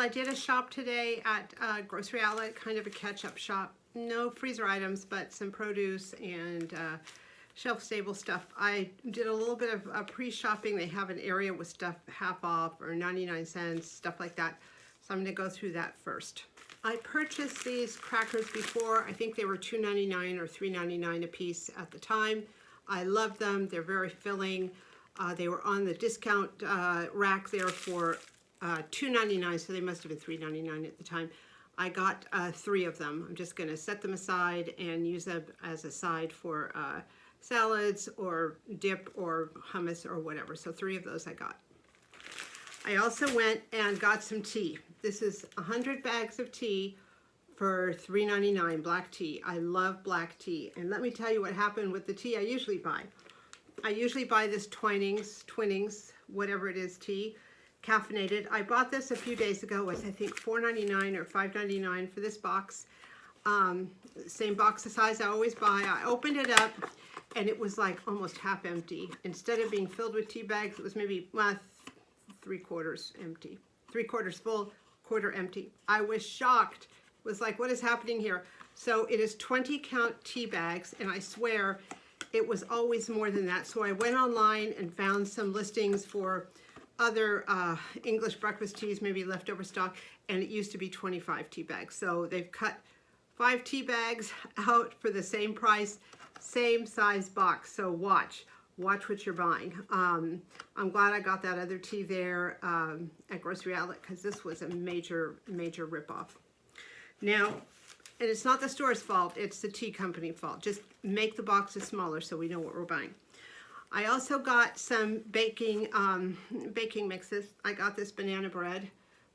I did a shop today at Grocery Outlet, kind of a catch-up shop. No freezer items, but some produce and shelf-stable stuff. I did a little bit of pre-shopping. They have an area with stuff half off or 99 cents, stuff like that. So I'm going to go through that first. I purchased these crackers before. I think they were $2.99 or $3.99 a piece at the time. I love them. They're very filling. They were on the discount rack there for $2.99, so they must have been $3.99 at the time. I got 3 of them. I'm just going to set them aside and use them as a side for salads or dip or hummus or whatever. So 3 of those I got. I also went and got some tea. This is 100 bags of tea for $3.99, black tea. I love black tea. And let me tell you what happened with the tea I usually buy. I usually buy this Twinings, whatever it is, tea, caffeinated. I bought this a few days ago. It was, I think, $4.99 or $5.99 for this box. Same box size I always buy. I opened it up and it was like almost half empty. Instead of being filled with tea bags, it was maybe 3/4 empty. 3/4 full, quarter empty. I was shocked. It was like, what is happening here? So it is 20 count tea bags, and I swear it was always more than that. So I went online and found some listings for other English breakfast teas, maybe leftover stock, and it used to be 25 tea bags. So they've cut 5 tea bags out for the same price, same size box. So watch what you're buying. I'm glad I got that other tea there at Grocery Outlet, because this was a major ripoff. Now, and it's not the store's fault, it's the tea company fault. Just make the boxes smaller so we know what we're buying. I also got some baking mixes. I got this banana bread,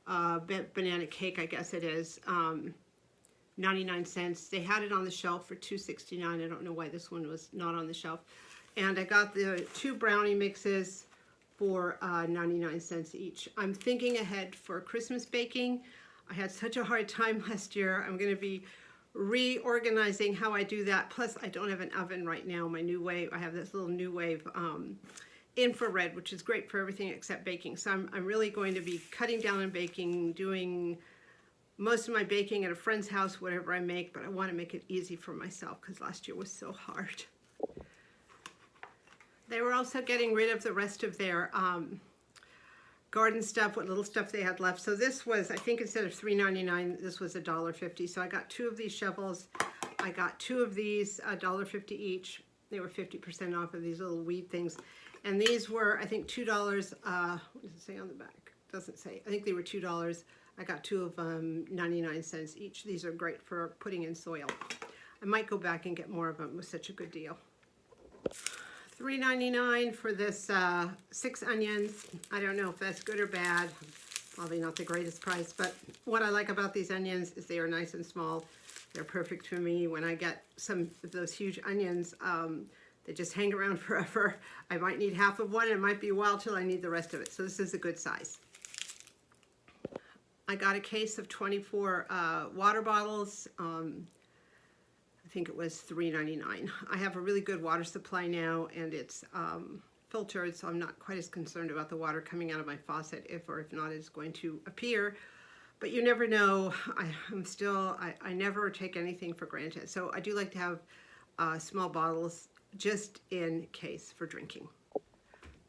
banana cake, I guess it is, 99 cents. They had it on the shelf for $2.69. I don't know why this one was not on the shelf. And I got the 2 brownie mixes for 99 cents each. I'm thinking ahead for Christmas baking. I had such a hard time last year. I'm going to be reorganizing how I do that. Plus, I don't have an oven right now. My New Wave, I have this little New Wave infrared, which is great for everything except baking. So I'm really going to be cutting down on baking, doing most of my baking at a friend's house, whatever I make, but I want to make it easy for myself because last year was so hard. They were also getting rid of the rest of their garden stuff, what little stuff they had left. So this was, I think instead of $3.99, this was $1.50. So I got 2 of these shovels. I got 2 of these, $1.50 each. They were 50% off of these little weed things. And these were, I think, $2. What does it say on the back? Doesn't say. I think they were $2. I got 2 of them, 99 cents each. These are great for putting in soil. I might go back and get more of them. It was such a good deal. $3.99 for this 6 onions. I don't know if that's good or bad. Probably not the greatest price, but what I like about these onions is they are nice and small. They're perfect for me. When I get some of those huge onions, they just hang around forever. I might need half of one. It might be a while till I need the rest of it. So this is a good size. I got a case of 24 water bottles. I think it was $3.99. I have a really good water supply now, and it's filtered, so I'm not quite as concerned about the water coming out of my faucet. If not, it's going to appear. But you never know. I never take anything for granted. So I do like to have small bottles just in case for drinking.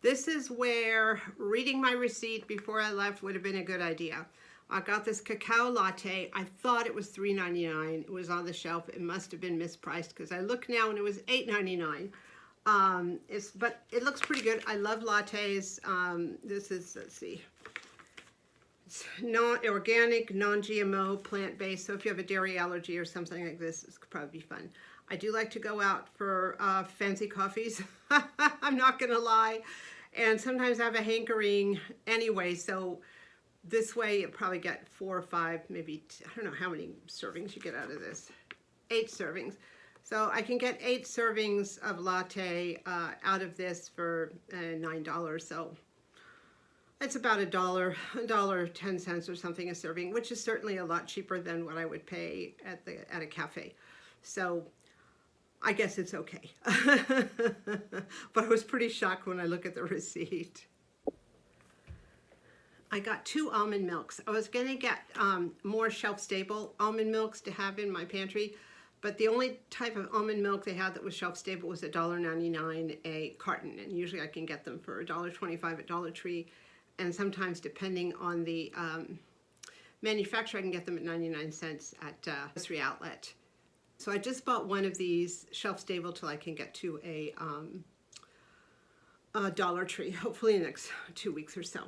This is where reading my receipt before I left would have been a good idea. I got this Cacao Latte. I thought it was $3.99. It was on the shelf. It must have been mispriced because I look now and it was $8.99. But it looks pretty good. I love lattes. This is, let's see, it's organic, non-GMO, plant-based. So if you have a dairy allergy or something like this could probably be fun. I do like to go out for fancy coffees. I'm not gonna lie. And sometimes I have a hankering anyway, so this way you'll probably get 4 or 5, maybe, I don't know how many servings you get out of this. 8 servings. So I can get 8 servings of latte out of this for $9. So it's about $1.10 or something a serving, which is certainly a lot cheaper than what I would pay at a cafe. So I guess it's okay. But I was pretty shocked when I look at the receipt. I got 2 almond milks. I was gonna get more shelf-stable almond milks to have in my pantry, but the only type of almond milk they had that was shelf-stable was $1.99 a carton, and usually I can get them for $1.25 at Dollar Tree, and sometimes depending on the manufacturer, I can get them at 99 cents at Grocery Outlet. So I just bought one of these shelf-stable till I can get to a Dollar Tree, hopefully in the next 2 weeks or so.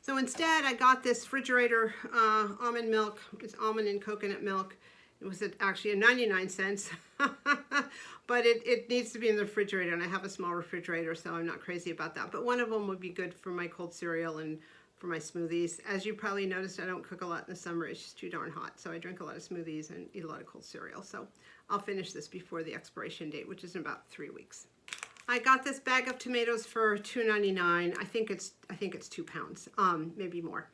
So instead, I got this refrigerator almond milk. It's almond and coconut milk. It was actually 99 cents, but it needs to be in the refrigerator, and I have a small refrigerator, so I'm not crazy about that. But one of them would be good for my cold cereal and for my smoothies. As you probably noticed, I don't cook a lot in the summer. It's just too darn hot, so I drink a lot of smoothies and eat a lot of cold cereal. So I'll finish this before the expiration date, which is in about 3 weeks. I got this bag of tomatoes for $2.99. I think it's 2 pounds, maybe more.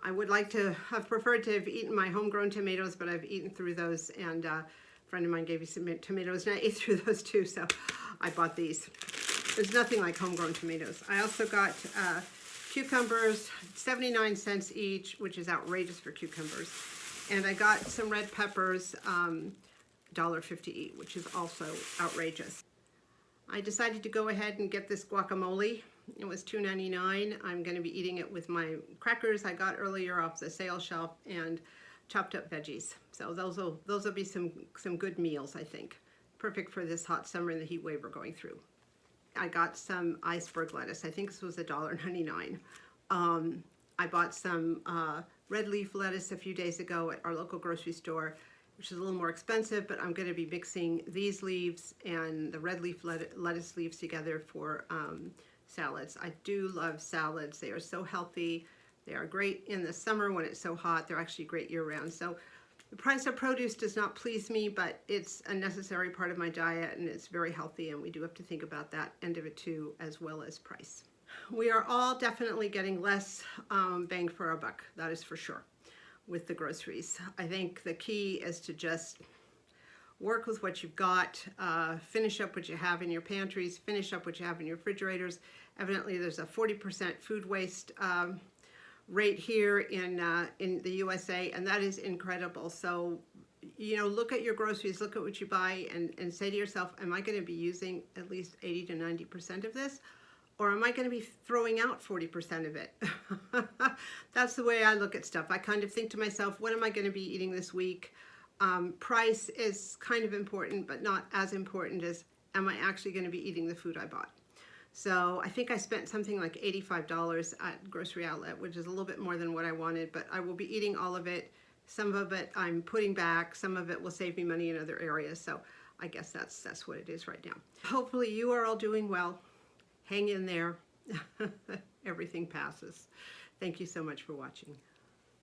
I would like to have preferred to have eaten my homegrown tomatoes, but I've eaten through those, and a friend of mine gave me some tomatoes, and I ate through those too, so I bought these. There's nothing like homegrown tomatoes. I also got cucumbers, 79 cents each, which is outrageous for cucumbers. And I got some red peppers, $1.50 each, which is also outrageous. I decided to go ahead and get this guacamole. It was $2.99. I'm going to be eating it with my crackers I got earlier off the sale shelf and chopped up veggies. So those will be some good meals, I think. Perfect for this hot summer and the heat wave we're going through. I got some iceberg lettuce. I think this was $1.99. I bought some red leaf lettuce a few days ago at our local grocery store, which is a little more expensive, but I'm going to be mixing these leaves and the red leaf lettuce leaves together for salads. I do love salads. They are so healthy. They are great in the summer when it's so hot. They're actually great year-round. So the price of produce does not please me, but it's a necessary part of my diet, and it's very healthy, and we do have to think about that end of it too, as well as price. We are all definitely getting less bang for our buck, that is for sure, with the groceries. I think the key is to just work with what you've got, finish up what you have in your pantries, finish up what you have in your refrigerators. Evidently, there's a 40% food waste rate here in the USA, and that is incredible. So, you know, look at your groceries, look at what you buy, and say to yourself, am I going to be using at least 80 to 90% of this? Or am I going to be throwing out 40% of it? That's the way I look at stuff. I kind of think to myself, what am I going to be eating this week? Price is kind of important, but not as important as, am I actually going to be eating the food I bought? So I think I spent something like $85 at Grocery Outlet, which is a little bit more than what I wanted, but I will be eating all of it. Some of it I'm putting back. Some of it will save me money in other areas. So I guess that's what it is right now. Hopefully you are all doing well. Hang in there. Everything passes. Thank you so much for watching.